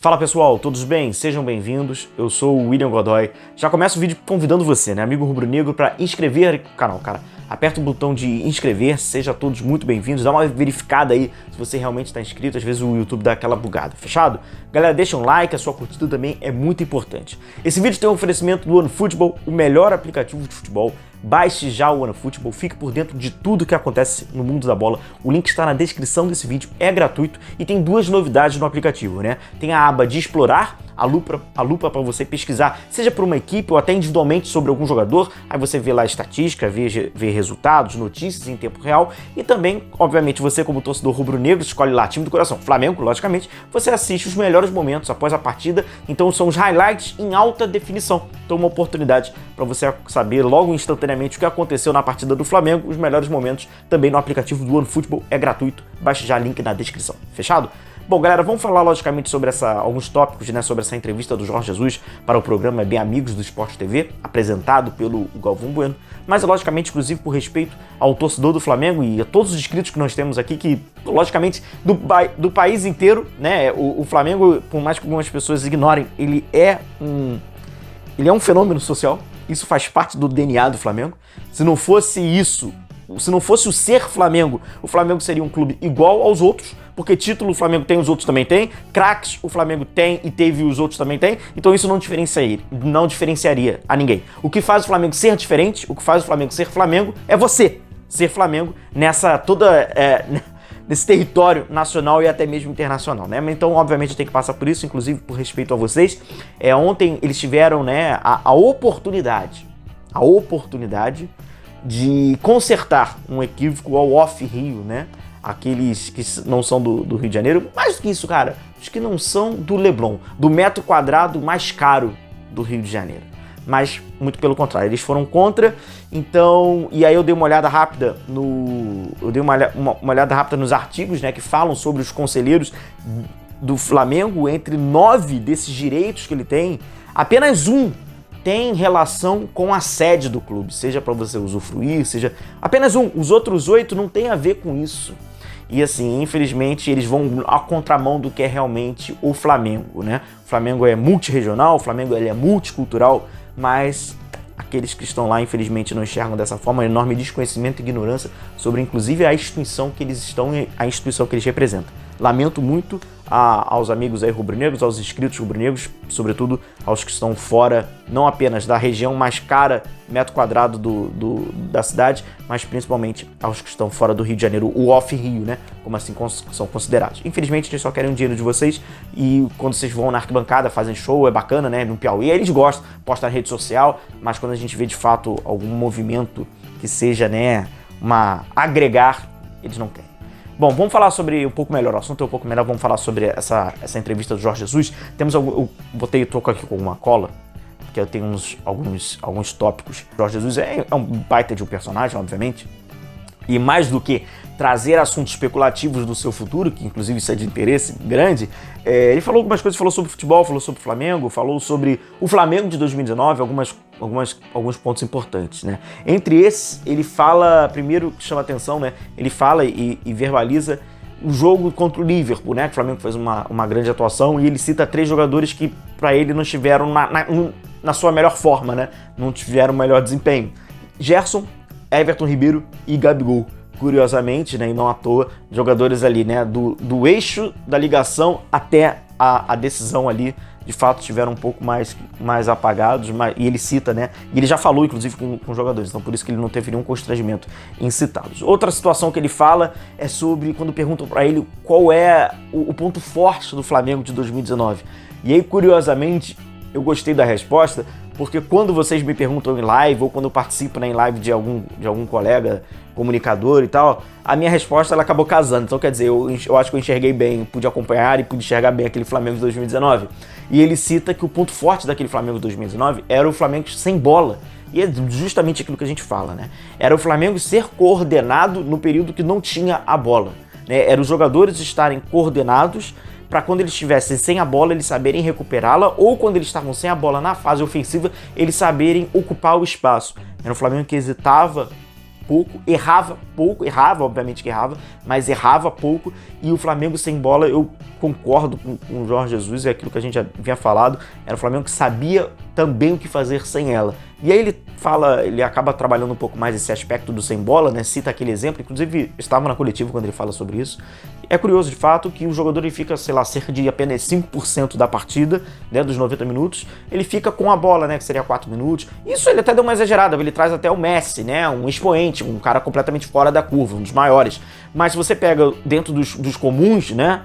Fala pessoal, todos bem? Sejam bem-vindos, eu sou o William Godoy. Já começo o vídeo convidando você, amigo rubro-negro, para inscrever no canal, cara. Aperta o botão de inscrever, sejam todos muito bem-vindos. Dá uma verificada aí se você realmente está inscrito, às vezes o YouTube dá aquela bugada, fechado? Galera, deixa um like, a sua curtida também é muito importante. Esse vídeo tem um oferecimento do OneFootball, o melhor aplicativo de futebol. Baixe já o OneFootball, fique por dentro de tudo que acontece no mundo da bola. O link está na descrição desse vídeo, é gratuito e tem duas novidades no aplicativo, Tem a aba de explorar, a lupa para você pesquisar, seja por uma equipe ou até individualmente sobre algum jogador. Aí você vê lá a estatística, vê resultados, notícias em tempo real e também, obviamente, você como torcedor rubro-negro escolhe lá time do coração, Flamengo, logicamente, você assiste os melhores momentos após a partida, então são os highlights em alta definição. Então uma oportunidade para você saber logo instantaneamente o que aconteceu na partida do Flamengo, os melhores momentos também no aplicativo do OneFootball, é gratuito, baixe já o link na descrição, fechado? Bom, galera, vamos falar logicamente sobre alguns tópicos, sobre essa entrevista do Jorge Jesus para o programa Bem Amigos do Sport TV, apresentado pelo Galvão Bueno, mas logicamente exclusivo por respeito ao torcedor do Flamengo e a todos os inscritos que nós temos aqui, que logicamente do país inteiro, o Flamengo, por mais que algumas pessoas ignorem, ele é um fenômeno social, isso faz parte do DNA do Flamengo. Se não fosse isso, se não fosse o ser Flamengo, o Flamengo seria um clube igual aos outros, porque título o Flamengo tem, os outros também tem, craques o Flamengo tem e teve e os outros também tem, então isso não diferenciaria a ninguém. O que faz o Flamengo ser diferente, o que faz o Flamengo ser Flamengo, é você ser Flamengo nesse território nacional e até mesmo internacional, Então, obviamente, tem que passar por isso, inclusive por respeito a vocês. Ontem eles tiveram, a oportunidade de consertar um equívoco ao off-Rio, Aqueles que não são do Rio de Janeiro, mais do que isso, cara, os que não são do Leblon, do metro quadrado mais caro do Rio de Janeiro. Mas, muito pelo contrário, eles foram contra, então, e aí eu dei uma olhada rápida uma olhada rápida nos artigos, que falam sobre os conselheiros do Flamengo. Entre 9 desses direitos que ele tem, apenas um tem relação com a sede do clube, seja para você usufruir, seja apenas um. Os outros 8 não tem a ver com isso. E assim, infelizmente, eles vão à contramão do que é realmente o Flamengo, O Flamengo é multirregional, o Flamengo ele é multicultural, mas aqueles que estão lá, infelizmente, não enxergam dessa forma, um enorme desconhecimento e ignorância sobre, inclusive, a instituição que eles estão e a instituição que eles representam. Lamento muito aos amigos aí rubro-negros, aos inscritos rubro-negros, sobretudo aos que estão fora, não apenas da região mais cara, metro quadrado da cidade, mas principalmente aos que estão fora do Rio de Janeiro, o off-Rio, como assim são considerados. Infelizmente, eles só querem o dinheiro de vocês e quando vocês vão na arquibancada, fazem show, é bacana, no Piauí, eles gostam, postam na rede social, mas quando a gente vê de fato algum movimento que seja, agregar, eles não querem. Bom, vamos falar sobre um pouco melhor, o assunto é um pouco melhor, vamos falar sobre essa entrevista do Jorge Jesus. Eu tô aqui com uma cola, porque eu tenho alguns tópicos. O Jorge Jesus é um baita de um personagem, obviamente, e mais do que trazer assuntos especulativos do seu futuro, que inclusive isso é de interesse grande, ele falou algumas coisas, falou sobre futebol, falou sobre o Flamengo, falou sobre o Flamengo de 2019, alguns pontos importantes, Entre esses, ele fala, primeiro que chama atenção, ele fala e verbaliza o jogo contra o Liverpool, que o Flamengo fez uma grande atuação e ele cita 3 jogadores que para ele não estiveram na sua melhor forma, não tiveram o melhor desempenho. Gerson, Everton Ribeiro e Gabigol. Curiosamente, e não à toa, jogadores ali, do eixo da ligação até a decisão ali, de fato estiveram um pouco mais apagados, e ele cita, e ele já falou inclusive com os jogadores, então por isso que ele não teve nenhum constrangimento em citá-los. Outra situação que ele fala é sobre quando perguntam para ele qual é o ponto forte do Flamengo de 2019. E aí, curiosamente, eu gostei da resposta, porque quando vocês me perguntam em live, ou quando eu participo em live de algum colega comunicador e tal, a minha resposta ela acabou casando. Então, quer dizer, eu acho que eu enxerguei bem, pude acompanhar e pude enxergar bem aquele Flamengo de 2019. E ele cita que o ponto forte daquele Flamengo de 2019 era o Flamengo sem bola. E é justamente aquilo que a gente fala, Era o Flamengo ser coordenado no período que não tinha a bola. Era os jogadores estarem coordenados para quando eles estivessem sem a bola, eles saberem recuperá-la, ou quando eles estavam sem a bola na fase ofensiva, eles saberem ocupar o espaço. Era um Flamengo que hesitava pouco, errava, obviamente que errava, mas errava pouco, e o Flamengo sem bola, eu concordo com o Jorge Jesus, é aquilo que a gente já havia falado, era o Flamengo que sabia também o que fazer sem ela. E aí ele acaba trabalhando um pouco mais esse aspecto do sem bola, né? Cita aquele exemplo, inclusive estava na coletiva quando ele fala sobre isso. É curioso, de fato, que o jogador ele fica, sei lá, cerca de apenas 5% da partida, né, dos 90 minutos, ele fica com a bola, né, que seria 4 minutos. Isso ele até deu uma exagerada, ele traz até o Messi, né, um expoente, um cara completamente fora da curva, um dos maiores. Mas se você pega dentro dos comuns, né,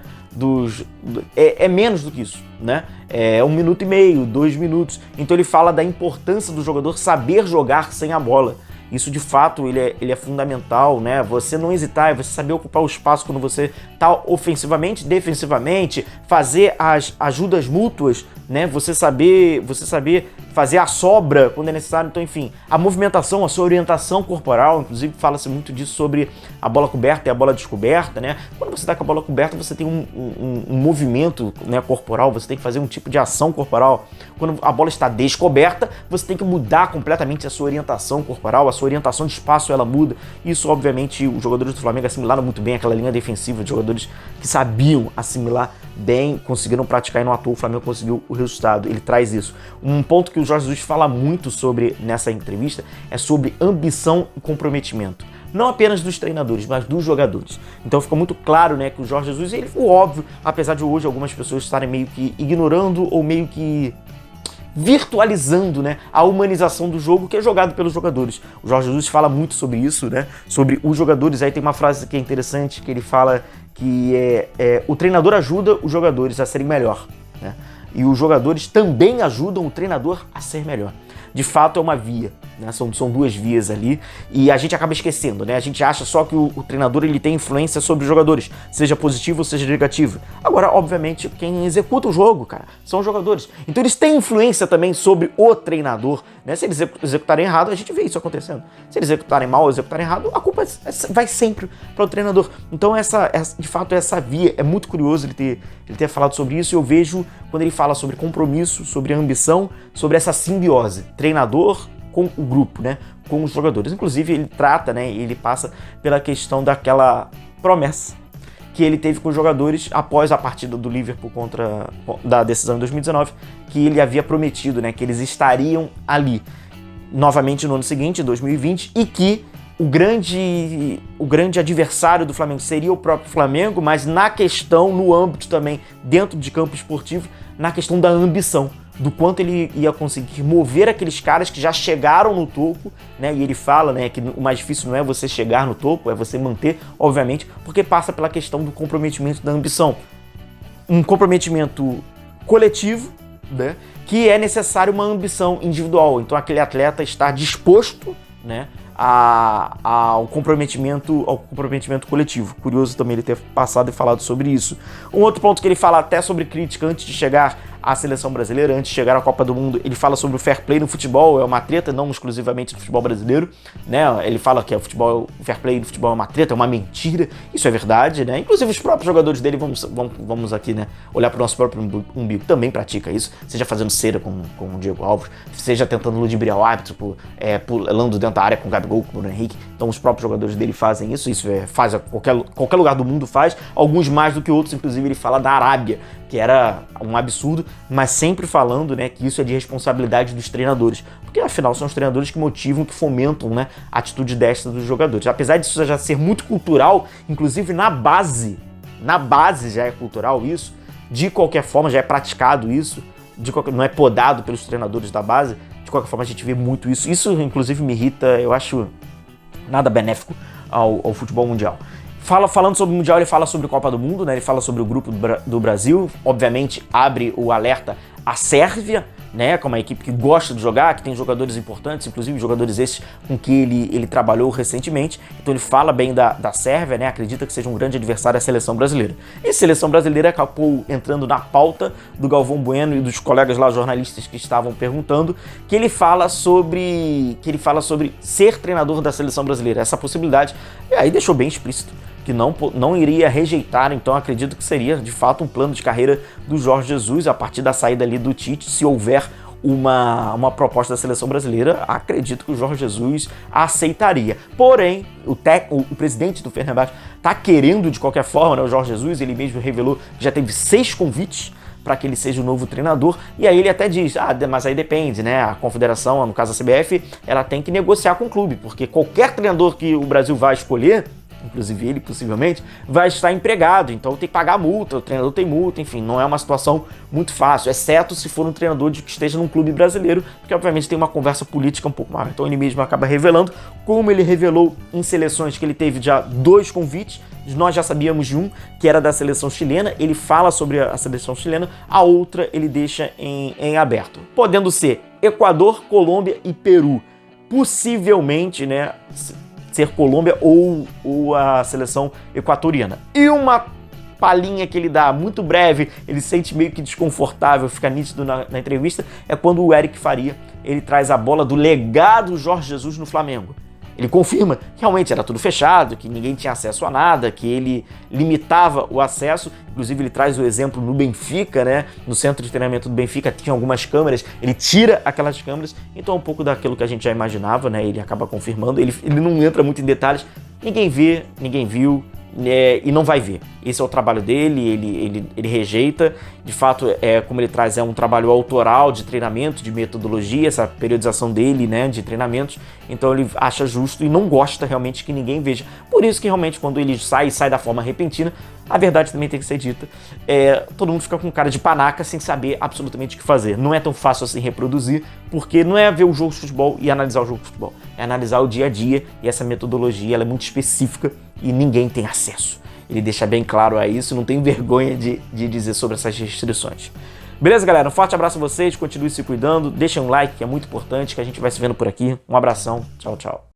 é menos do que isso, né? É 1 minuto e meio, 2 minutos. Então ele fala da importância do jogador saber jogar sem a bola. Isso de fato ele é fundamental, né? Você não hesitar, você saber ocupar o espaço quando você está ofensivamente, defensivamente, fazer as ajudas mútuas, né? Você saber fazer a sobra quando é necessário. Então, enfim, a movimentação, a sua orientação corporal, inclusive fala-se muito disso sobre a bola coberta e a bola descoberta, né? Quando você está com a bola coberta, você tem um movimento, né, corporal, você tem que fazer um tipo de ação corporal. Quando a bola está descoberta, você tem que mudar completamente a sua orientação corporal, a sua orientação de espaço, ela muda. Isso, obviamente, os jogadores do Flamengo assimilaram muito bem aquela linha defensiva de jogadores que sabiam assimilar bem, conseguiram praticar e não à toa o Flamengo conseguiu o resultado. Ele traz isso. Um ponto que o Jorge Jesus fala muito sobre nessa entrevista é sobre ambição e comprometimento. Não apenas dos treinadores, mas dos jogadores. Então fica muito claro, né, que o Jorge Jesus, ele foi óbvio, apesar de hoje algumas pessoas estarem meio que ignorando ou meio que virtualizando, né, a humanização do jogo que é jogado pelos jogadores. O Jorge Jesus fala muito sobre isso, né, sobre os jogadores. Aí tem uma frase que é interessante, que ele fala que o treinador ajuda os jogadores a serem melhor, né, e os jogadores também ajudam o treinador a ser melhor. De fato é uma via, né? São duas vias ali e a gente acaba esquecendo, né? A gente acha só que o treinador ele tem influência sobre os jogadores, seja positivo ou seja negativo. Agora, obviamente, quem executa o jogo, cara, são os jogadores. Então eles têm influência também sobre o treinador, né? Se eles executarem errado, a gente vê isso acontecendo. Se eles executarem mal ou executarem errado, a culpa vai sempre para o treinador. Então de fato essa via é muito curioso ele ter falado sobre isso. E eu vejo quando ele fala sobre compromisso, sobre ambição, sobre essa simbiose, treinador com o grupo, né, com os jogadores. Inclusive ele trata, né, ele passa pela questão daquela promessa que ele teve com os jogadores após a partida do Liverpool da decisão em 2019, que ele havia prometido, né, que eles estariam ali novamente no ano seguinte, em 2020, e que o grande adversário do Flamengo seria o próprio Flamengo, mas na questão, no âmbito também, dentro de campo esportivo, na questão da ambição, do quanto ele ia conseguir mover aqueles caras que já chegaram no topo, né? E ele fala, né, que o mais difícil não é você chegar no topo, é você manter, obviamente, porque passa pela questão do comprometimento da ambição. Um comprometimento coletivo, né, que é necessário uma ambição individual. Então aquele atleta está disposto, né, ao comprometimento coletivo. Curioso também ele ter passado e falado sobre isso. Um outro ponto que ele fala até sobre crítica antes de chegar à seleção brasileira, antes de chegar à Copa do Mundo, ele fala sobre o fair play no futebol, é uma treta, não exclusivamente do futebol brasileiro, né? Ele fala que o fair play no futebol é uma treta, é uma mentira, isso é verdade, né? Inclusive os próprios jogadores dele, vamos aqui, né, olhar para o nosso próprio umbigo, também pratica isso, seja fazendo cera com o Diego Alves, seja tentando ludibriar o árbitro, pulando dentro da área com o Gabigol, com o Bruno Henrique. Então os próprios jogadores dele fazem isso faz qualquer lugar do mundo faz, alguns mais do que outros, inclusive ele fala da Arábia, que era um absurdo, mas sempre falando, né, que isso é de responsabilidade dos treinadores, porque afinal são os treinadores que motivam, que fomentam, né, a atitude desta dos jogadores. Apesar disso já ser muito cultural, inclusive na base já é cultural isso, de qualquer forma já é praticado isso, não é podado pelos treinadores da base, de qualquer forma a gente vê muito isso. Isso inclusive me irrita, eu acho nada benéfico ao futebol mundial. Falando sobre o Mundial, ele fala sobre a Copa do Mundo, né? Ele fala sobre o grupo do Brasil, obviamente abre o alerta à Sérvia, né? Que é uma equipe que gosta de jogar, que tem jogadores importantes, inclusive jogadores esses com que ele trabalhou recentemente. Então ele fala bem da Sérvia, né? Acredita que seja um grande adversário à seleção brasileira. E a seleção brasileira acabou entrando na pauta do Galvão Bueno e dos colegas lá, jornalistas que estavam perguntando, que ele fala sobre ser treinador da seleção brasileira, essa possibilidade. E aí deixou bem explícito que não iria rejeitar, então acredito que seria de fato um plano de carreira do Jorge Jesus a partir da saída ali do Tite, se houver uma proposta da seleção brasileira, acredito que o Jorge Jesus aceitaria. Porém, o presidente do Fenerbahçe está querendo de qualquer forma, né? O Jorge Jesus, ele mesmo revelou que já teve 6 convites para que ele seja o novo treinador, e aí ele até diz, mas aí depende, né? A confederação, no caso a CBF, ela tem que negociar com o clube, porque qualquer treinador que o Brasil vai escolher, inclusive ele possivelmente, vai estar empregado, então tem que pagar multa, o treinador tem multa, enfim, não é uma situação muito fácil, exceto se for um treinador que esteja num clube brasileiro, porque obviamente tem uma conversa política um pouco maior. Então ele mesmo acaba revelando, como ele revelou em seleções que ele teve já 2 convites, nós já sabíamos de um, que era da seleção chilena, ele fala sobre a seleção chilena, a outra ele deixa em aberto, podendo ser Equador, Colômbia e Peru, possivelmente, né, ser Colômbia ou a seleção equatoriana. E uma palhinha que ele dá, muito breve, ele se sente meio que desconfortável, fica nítido na entrevista, é quando o Eric Faria, ele traz a bola do legado Jorge Jesus no Flamengo. Ele confirma que realmente era tudo fechado, que ninguém tinha acesso a nada, que ele limitava o acesso. Inclusive ele traz o exemplo no Benfica, né? No centro de treinamento do Benfica tinha algumas câmeras, ele tira aquelas câmeras, então é um pouco daquilo que a gente já imaginava, né? Ele acaba confirmando, ele não entra muito em detalhes, ninguém vê, ninguém viu, e não vai ver. Esse é o trabalho dele, ele rejeita. De fato, como ele traz, é um trabalho autoral de treinamento, de metodologia, essa periodização dele, né, de treinamentos. Então ele acha justo e não gosta realmente que ninguém veja. Por isso que realmente quando ele sai da forma repentina, a verdade também tem que ser dita. Todo mundo fica com cara de panaca sem saber absolutamente o que fazer. Não é tão fácil assim reproduzir, porque não é ver o jogo de futebol e analisar o jogo de futebol. É analisar o dia a dia, e essa metodologia ela é muito específica e ninguém tem acesso. Ele deixa bem claro a isso, não tem vergonha de dizer sobre essas restrições. Beleza, galera? Um forte abraço a vocês, continue se cuidando, deixem um like, que é muito importante, que a gente vai se vendo por aqui. Um abração, tchau, tchau.